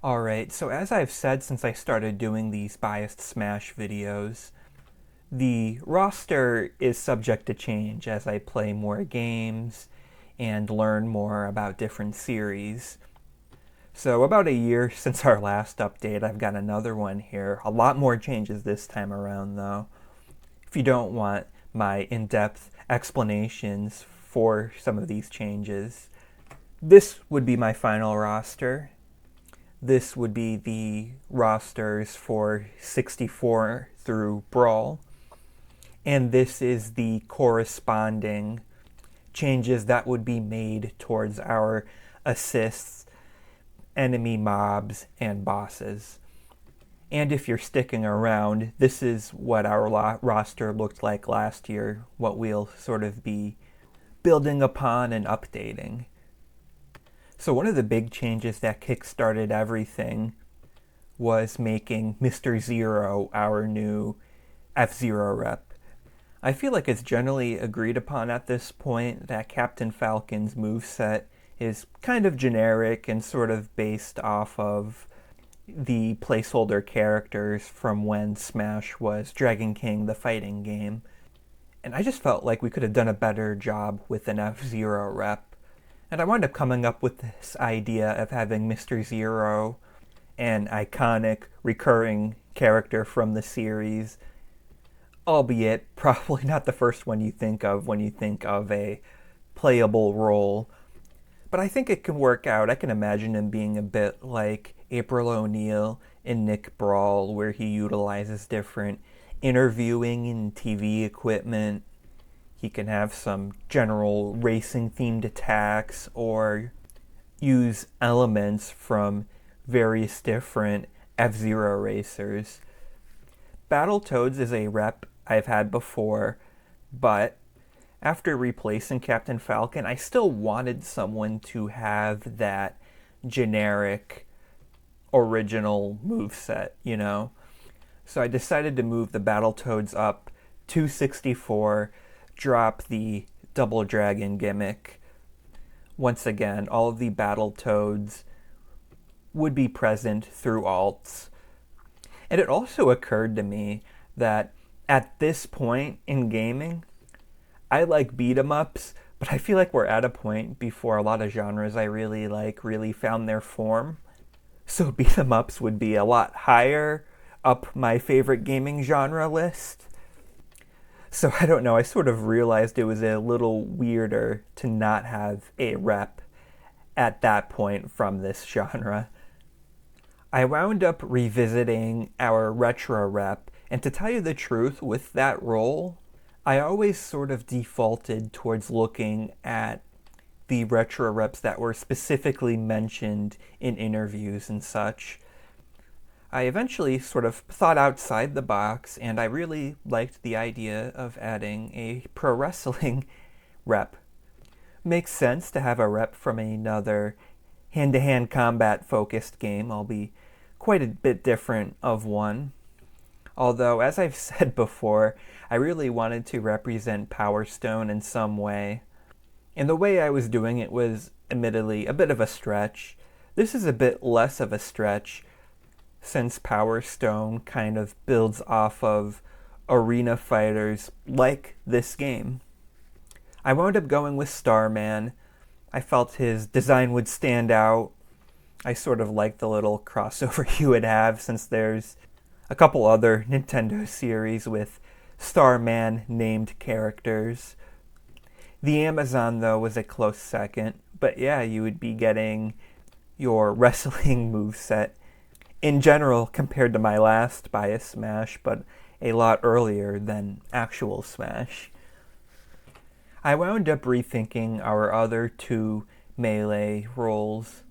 Alright, so as I've said since I started doing these biased Smash videos, the roster is subject to change as I play more games and learn more about different series. So about a year since our last update, I've got another one here. A lot more changes this time around though. If you don't want my in-depth explanations for some of these changes, this would be my final roster. This would be the rosters for 64 through Brawl. And this is the corresponding changes that would be made towards our assists, enemy mobs, and bosses. And if you're sticking around, this is what our roster looked like last year, what we'll sort of be building upon and updating. So one of the big changes that kickstarted everything was making Mr. Zero our new F-Zero rep. I feel like it's generally agreed upon at this point that Captain Falcon's moveset is kind of generic and sort of based off of the placeholder characters from when Smash was Dragon King the fighting game. And I just felt like we could have done a better job with an F-Zero rep. And I wound up coming up with this idea of having Mr. Zero, an iconic recurring character from the series, albeit probably not the first one you think of when you think of a playable role. But I think it can work out. I can imagine him being a bit like April O'Neil in Nick Brawl, where he utilizes different interviewing and TV equipment. He can have some general racing-themed attacks or use elements from various different F-Zero racers. Battletoads is a rep I've had before, but after replacing Captain Falcon, I still wanted someone to have that generic original moveset, you know? So I decided to move the Battletoads up to 64, drop the Double Dragon gimmick. Once again, all of the Battletoads would be present through alts. And it also occurred to me that at this point in gaming, I like beat 'em ups, but I feel like we're at a point before a lot of genres I really like really found their form. So beat 'em ups would be a lot higher up my favorite gaming genre list. So I don't know, I sort of realized it was a little weirder to not have a rep at that point from this genre. I wound up revisiting our retro rep, and to tell you the truth, with that role, I always sort of defaulted towards looking at the retro reps that were specifically mentioned in interviews and such. I eventually sort of thought outside the box, and I really liked the idea of adding a pro wrestling rep. Makes sense to have a rep from another hand-to-hand combat focused game. I'll be quite a bit different of one. Although, as I've said before, I really wanted to represent Power Stone in some way. And the way I was doing it was, admittedly, a bit of a stretch. This is a bit less of a stretch, since Power Stone kind of builds off of arena fighters like this game. I wound up going with Starman. I felt his design would stand out. I sort of liked the little crossover he would have, since there's a couple other Nintendo series with Starman named characters. The Amazon, though, was a close second. But yeah, you would be getting your wrestling moveset in general compared to my last bias Smash, but a lot earlier than actual Smash. I wound up rethinking our other two melee roles,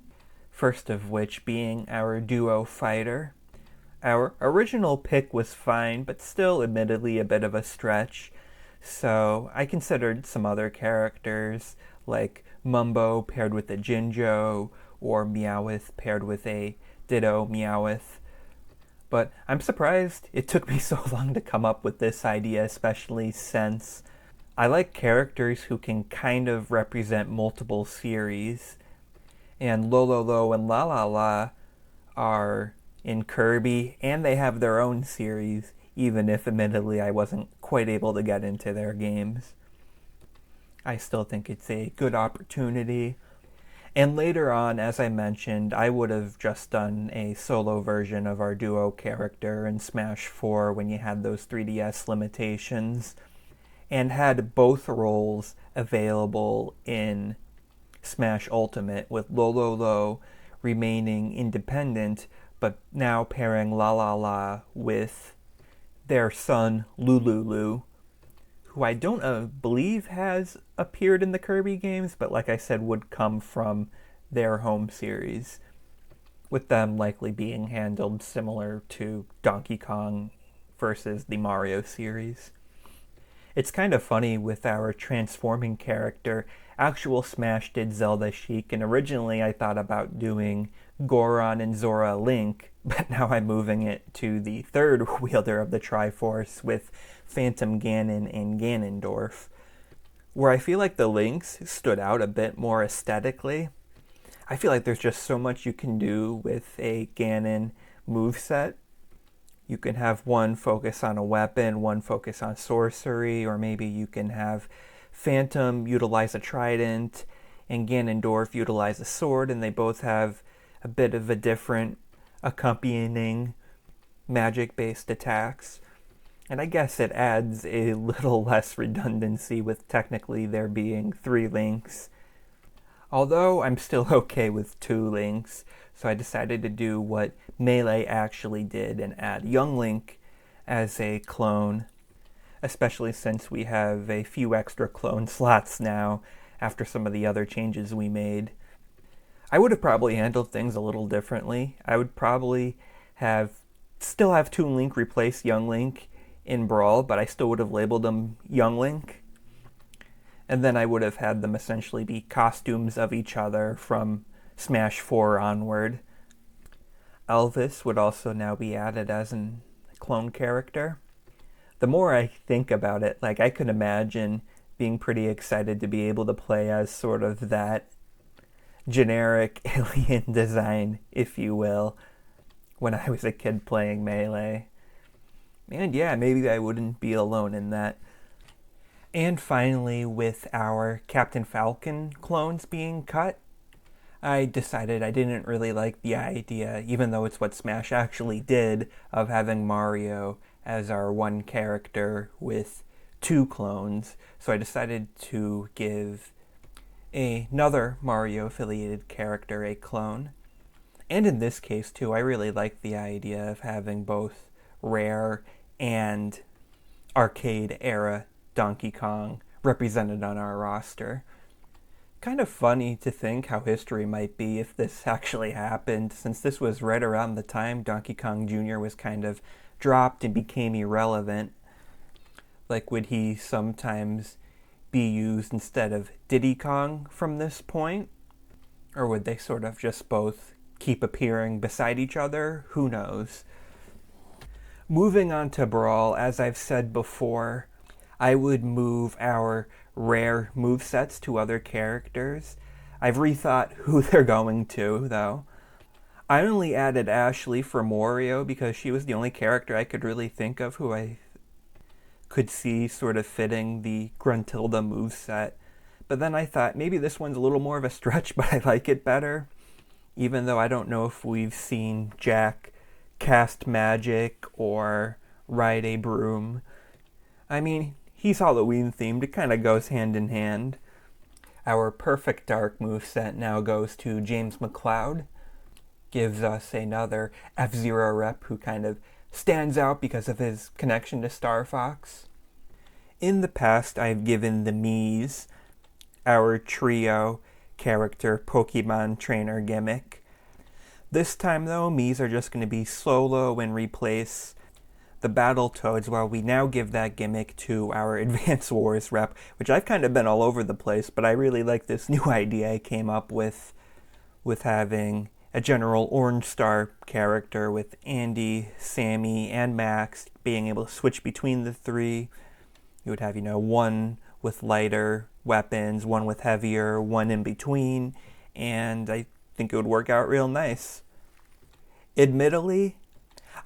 first of which being our duo fighter. Our original pick was fine, but still admittedly a bit of a stretch, so I considered some other characters, like Mumbo paired with a Jinjo, or Meowth paired with a Ditto Meowth. But I'm surprised it took me so long to come up with this idea, especially since I like characters who can kind of represent multiple series. And Lolo Lala and Lolo Lala are in Kirby, and they have their own series, even if admittedly I wasn't quite able to get into their games. I still think it's a good opportunity. And later on, as I mentioned, I would have just done a solo version of our duo character in Smash 4 when you had those 3DS limitations, and had both roles available in Smash Ultimate, with Lolo Lala remaining independent, but now pairing Lolo Lala with their son Lulu, who I don't believe has appeared in the Kirby games, but like I said, would come from their home series, with them likely being handled similar to Donkey Kong versus the Mario series. It's kind of funny with our transforming character. Actual Smash did Zelda Sheik, and originally I thought about doing Goron and Zora Link, but now I'm moving it to the third wielder of the Triforce with Phantom Ganon and Ganondorf, where I feel like the Links stood out a bit more aesthetically. I feel like there's just so much you can do with a Ganon moveset. You can have one focus on a weapon, one focus on sorcery, or maybe you can have Phantom utilize a trident and Ganondorf utilize a sword, and they both have a bit of a different accompanying magic-based attacks. And I guess it adds a little less redundancy with technically there being 3 Links. Although I'm still okay with 2 Links, so I decided to do what Melee actually did and add Young Link as a clone, especially since we have a few extra clone slots now after some of the other changes we made. I would have probably handled things a little differently. I would probably still have Toon Link replace Young Link in Brawl, but I still would have labeled them Young Link. And then I would have had them essentially be costumes of each other from Smash 4 onward. Elvis would also now be added as a clone character. The more I think about it, I could imagine being pretty excited to be able to play as sort of that generic alien design, if you will, when I was a kid playing Melee. And yeah, maybe I wouldn't be alone in that. And finally, with our Captain Falcon clones being cut, I decided I didn't really like the idea, even though it's what Smash actually did, of having Mario as our one character with 2 clones. So I decided to give another Mario-affiliated character a clone. And in this case, too, I really like the idea of having both Rare and arcade-era Donkey Kong represented on our roster. Kind of funny to think how history might be if this actually happened, since this was right around the time Donkey Kong Jr. was kind of dropped and became irrelevant. Would he sometimes be used instead of Diddy Kong from this point? Or would they sort of just both keep appearing beside each other? Who knows? Moving on to Brawl, as I've said before, I would move our Rare movesets to other characters. I've rethought who they're going to, though. I only added Ashley for Mario because she was the only character I could really think of who I could see sort of fitting the Gruntilda moveset. But then I thought maybe this one's a little more of a stretch, but I like it better. Even though I don't know if we've seen Jack cast magic or ride a broom. I mean, he's Halloween themed, it kind of goes hand in hand. Our Perfect Dark moveset now goes to James McCloud. Gives us another F-Zero rep who kind of stands out because of his connection to Star Fox. In the past, I've given the Miis our trio character Pokemon trainer gimmick. This time, though, Miis are just going to be solo and replace the Battletoads, while we now give that gimmick to our Advance Wars rep, which I've kind of been all over the place, but I really like this new idea I came up with having a general Orange Star character with Andy, Sammy, and Max being able to switch between the 3. You would have, one with lighter weapons, one with heavier, one in between, and I think it would work out real nice. Admittedly,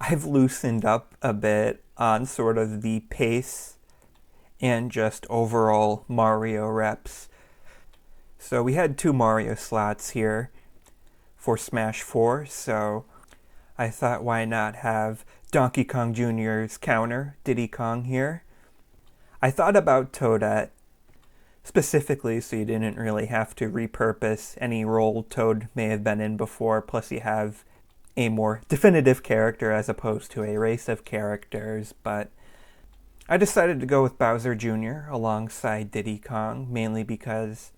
I've loosened up a bit on sort of the pace and just overall Mario reps. So we had 2 Mario slots here for Smash 4, so I thought why not have Donkey Kong Jr.'s counter, Diddy Kong, here. I thought about Toadette specifically so you didn't really have to repurpose any role Toad may have been in before, plus you have a more definitive character as opposed to a race of characters, but I decided to go with Bowser Jr. alongside Diddy Kong, mainly because,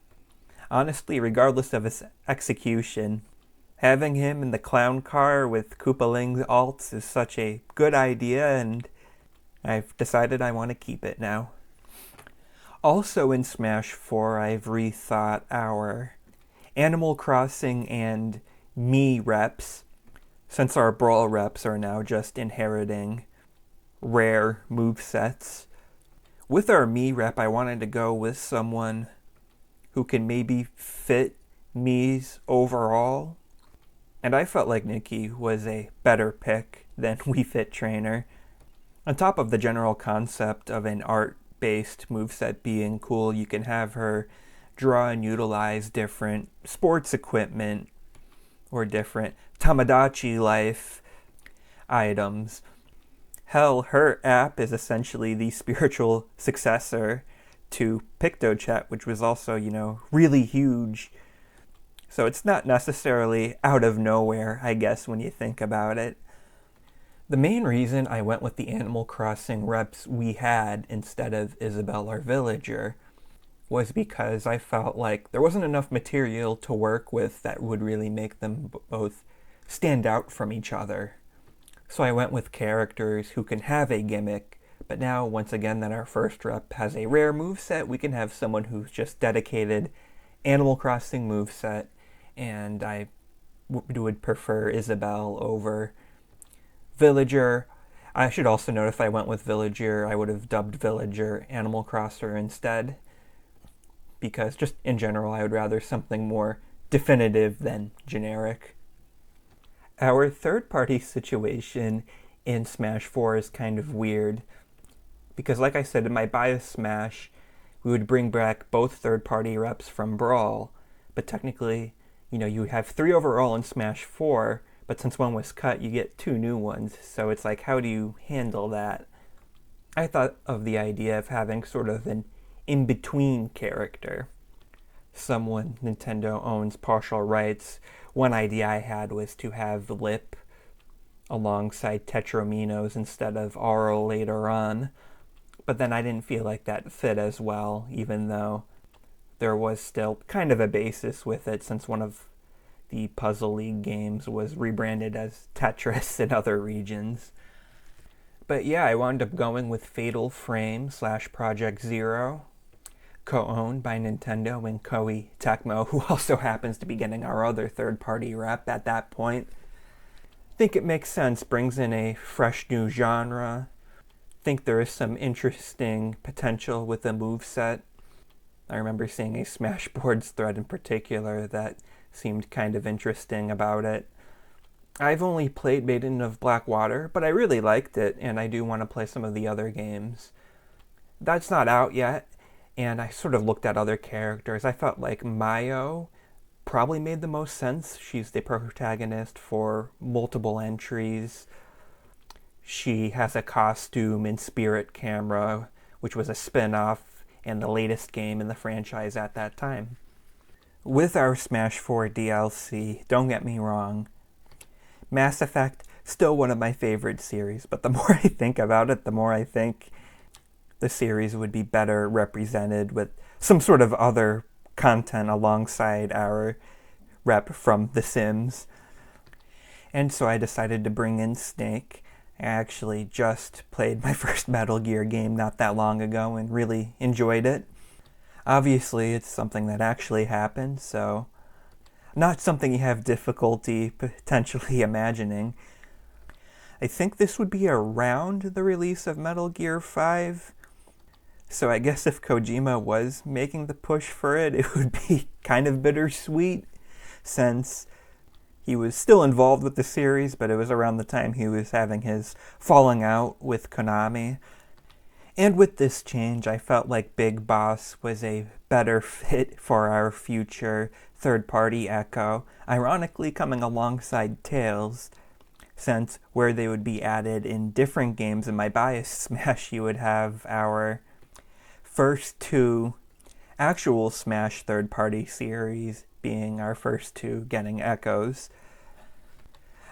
honestly, regardless of his execution, having him in the clown car with Koopaling's alts is such a good idea, and I've decided I want to keep it now. Also in Smash 4, I've rethought our Animal Crossing and Mii reps, since our Brawl reps are now just inheriting rare movesets. With our Mii rep, I wanted to go with someone who can maybe fit Mii's overall, and I felt like Nikki was a better pick than Wii Fit Trainer. On top of the general concept of an art-based moveset being cool, you can have her draw and utilize different sports equipment or different Tamagotchi life items. Hell, her app is essentially the spiritual successor to PictoChat, which was also, really huge. So it's not necessarily out of nowhere, I guess, when you think about it. The main reason I went with the Animal Crossing reps we had instead of Isabelle or Villager was because I felt like there wasn't enough material to work with that would really make them both stand out from each other. So I went with characters who can have a gimmick, but now, once again, that our first rep has a rare moveset, we can have someone who's just dedicated Animal Crossing moveset, and I would prefer Isabelle over Villager. I should also note if I went with Villager, I would have dubbed Villager Animal Crosser instead, because just in general, I would rather something more definitive than generic. Our third-party situation in Smash 4 is kind of weird, because like I said, in my bias Smash, we would bring back both third-party reps from Brawl, but technically, you have 3 overall in Smash 4, but since one was cut, you get 2 new ones, so it's like, how do you handle that? I thought of the idea of having sort of an in-between character. Someone Nintendo owns partial rights. One idea I had was to have Lip alongside Tetrominos instead of Auro later on, but then I didn't feel like that fit as well, even though there was still kind of a basis with it since one of the Puzzle League games was rebranded as Tetris in other regions. But yeah, I wound up going with Fatal Frame / Project Zero, co-owned by Nintendo and Koei Tecmo, who also happens to be getting our other third-party rep at that point. Think it makes sense, brings in a fresh new genre. Think there is some interesting potential with the moveset. I remember seeing a Smashboards thread in particular that seemed kind of interesting about it. I've only played Maiden of Blackwater, but I really liked it, and I do want to play some of the other games. That's not out yet, and I sort of looked at other characters. I felt like Mayo probably made the most sense. She's the protagonist for multiple entries. She has a costume in Spirit Camera, which was a spin-off and the latest game in the franchise at that time. With our Smash 4 DLC, don't get me wrong, Mass Effect, still one of my favorite series, but the more I think about it, the more I think the series would be better represented with some sort of other content alongside our rep from The Sims. And so I decided to bring in Snake. I actually just played my first Metal Gear game not that long ago and really enjoyed it. Obviously, it's something that actually happened, so not something you have difficulty potentially imagining. I think this would be around the release of Metal Gear 5, so I guess if Kojima was making the push for it, it would be kind of bittersweet, since He was still involved with the series, but it was around the time he was having his falling out with Konami. And with this change, I felt like Big Boss was a better fit for our future third-party Echo, ironically coming alongside Tails, since where they would be added in different games in my biased Smash, you would have our first two actual Smash third-party series being our first two getting Echoes.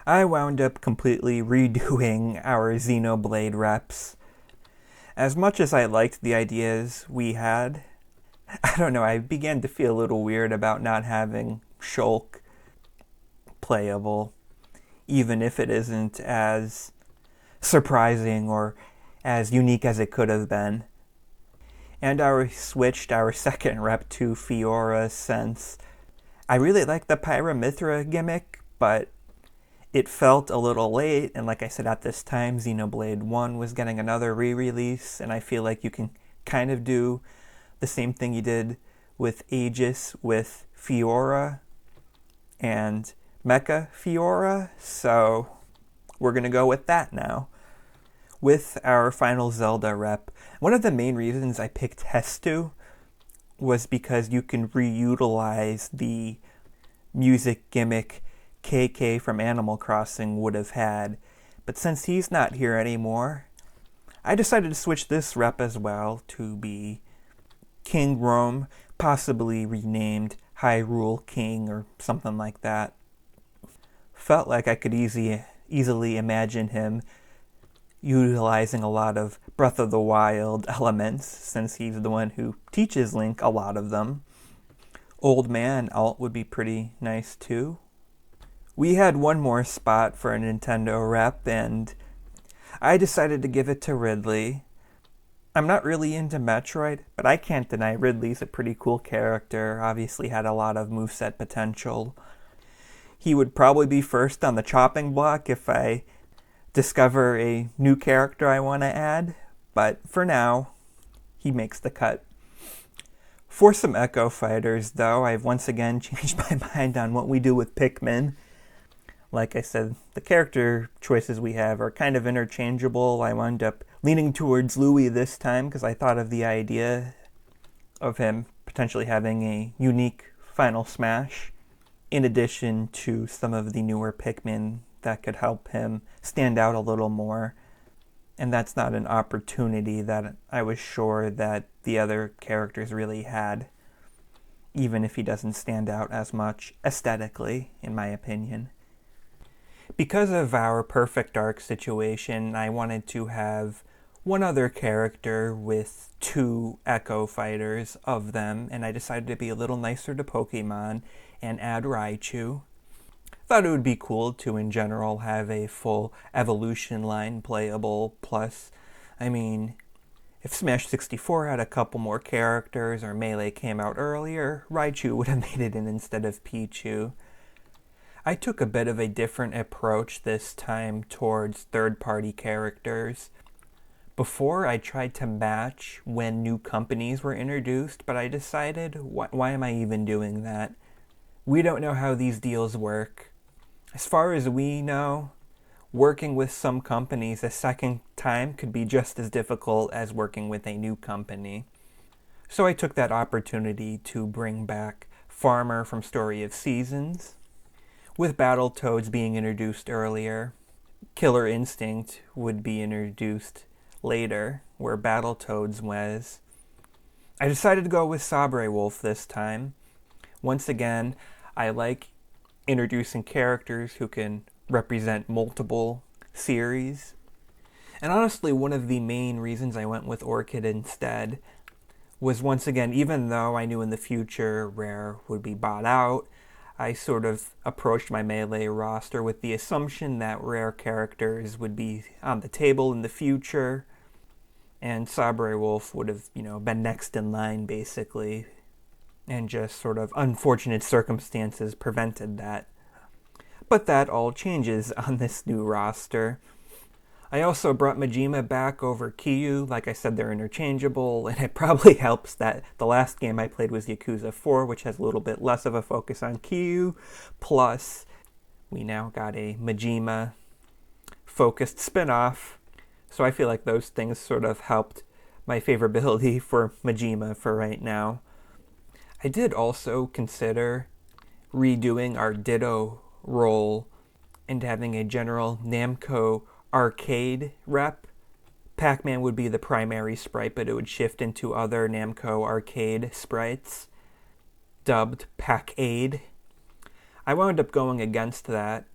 I wound up completely redoing our Xenoblade reps. As much as I liked the ideas we had, I don't know, I began to feel a little weird about not having Shulk playable, even if it isn't as surprising or as unique as it could have been. And I switched our second rep to Fiora since I really like the Pyramithra gimmick, but it felt a little late, and like I said, at this time, Xenoblade 1 was getting another re-release, and I feel like you can kind of do the same thing you did with Aegis with Fiora and Mecha Fiora, so we're going to go with that now. With our final Zelda rep, one of the main reasons I picked Hestu was because you can reutilize the music gimmick KK from Animal Crossing would have had, but since he's not here anymore, I decided to switch this rep as well to be King Rhoam, possibly renamed Hyrule King or something like that. Felt like I could easily imagine him utilizing a lot of Breath of the Wild elements, since he's the one who teaches Link a lot of them. Old Man alt would be pretty nice too. We had one more spot for a Nintendo rep, and I decided to give it to Ridley. I'm not really into Metroid, but I can't deny Ridley's a pretty cool character, obviously had a lot of moveset potential. He would probably be first on the chopping block if I discover a new character I want to add, but for now, he makes the cut. For some Echo Fighters, though, I've once again changed my mind on what we do with Pikmin. Like I said, the character choices we have are kind of interchangeable. I wound up leaning towards Louie this time because I thought of the idea of him potentially having a unique final smash, in addition to some of the newer Pikmin that could help him stand out a little more. And that's not an opportunity that I was sure that the other characters really had, even if he doesn't stand out as much aesthetically, in my opinion. Because of our Perfect Dark situation, I wanted to have one other character with two Echo Fighters of them, and I decided to be a little nicer to Pokemon and add Raichu. Thought it would be cool to, in general, have a full evolution line playable. Plus, I mean, if Smash 64 had a couple more characters or Melee came out earlier, Raichu would have made it in instead of Pichu. I took a bit of a different approach this time towards third-party characters. Before, I tried to match when new companies were introduced, but I decided, why am I even doing that? We don't know how these deals work. As far as we know, working with some companies a second time could be just as difficult as working with a new company. So I took that opportunity to bring back Farmer from Story of Seasons. With Battletoads being introduced earlier, Killer Instinct would be introduced later, where Battletoads was. I decided to go with Sabrewulf this time. Once again, I like introducing characters who can represent multiple series. And honestly, one of the main reasons I went with Orchid instead was, once again, even though I knew in the future Rare would be bought out, I sort of approached my Melee roster with the assumption that Rare characters would be on the table in the future, and Sabrewulf would have, been next in line, basically, and just sort of unfortunate circumstances prevented that. But that all changes on this new roster. I also brought Majima back over Kyu. Like I said, they're interchangeable, and it probably helps that the last game I played was Yakuza 4, which has a little bit less of a focus on Kyu. Plus, We now got a Majima focused spin-off, so I feel like those things sort of helped my favorability for Majima for right now. I did also consider redoing our Ditto role and having a general Namco arcade rep. Pac-Man would be the primary sprite, but it would shift into other Namco arcade sprites, dubbed Pac-Aid. I wound up going against that.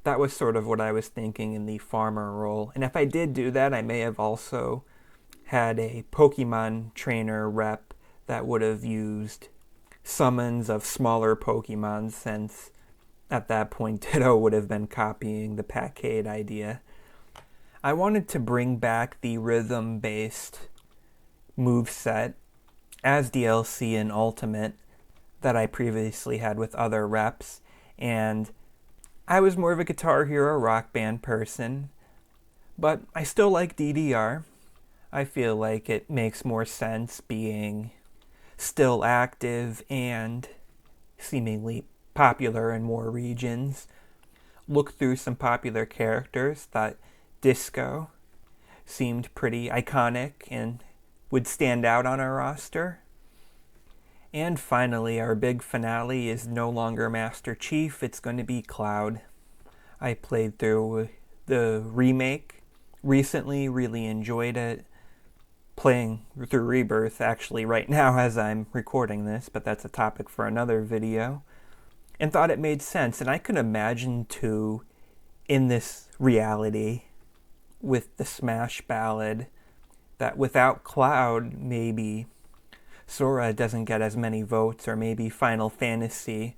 That was sort of what I was thinking in the farmer role. And if I did do that, I may have also had a Pokemon trainer rep that would have used summons of smaller Pokemon, since at that point Ditto would have been copying the Pac-Aid idea. I wanted to bring back the rhythm-based moveset as DLC in Ultimate that I previously had with other reps, and I was more of a Guitar Hero Rock Band person, but I still like DDR. I feel like it makes more sense being still active and seemingly popular in more regions. Looked through some popular characters, thought Disco seemed pretty iconic and would stand out on our roster. And finally, our big finale is no longer Master Chief, it's going to be Cloud. I played through the remake recently, really enjoyed it. Playing through Rebirth actually right now as I'm recording this, but that's a topic for another video. And thought it made sense, and I could imagine too, in this reality, with the Smash Ballad, that without Cloud, maybe Sora doesn't get as many votes, or maybe Final Fantasy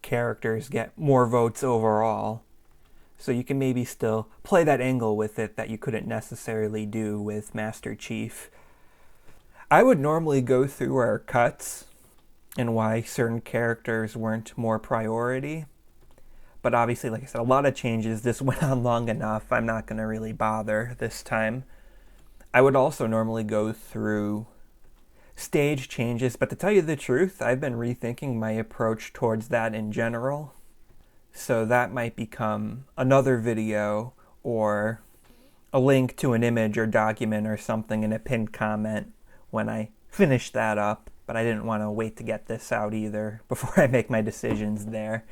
characters get more votes overall. So you can maybe still play that angle with it that you couldn't necessarily do with Master Chief. I would normally go through our cuts and why certain characters weren't more priority. But obviously, like I said, a lot of changes. This went on long enough. I'm not going to really bother this time. I would also normally go through stage changes, but to tell you the truth, I've been rethinking my approach towards that in general. So that might become another video or a link to an image or document or something in a pinned comment when I finish that up. But I didn't want to wait to get this out either before I make my decisions there.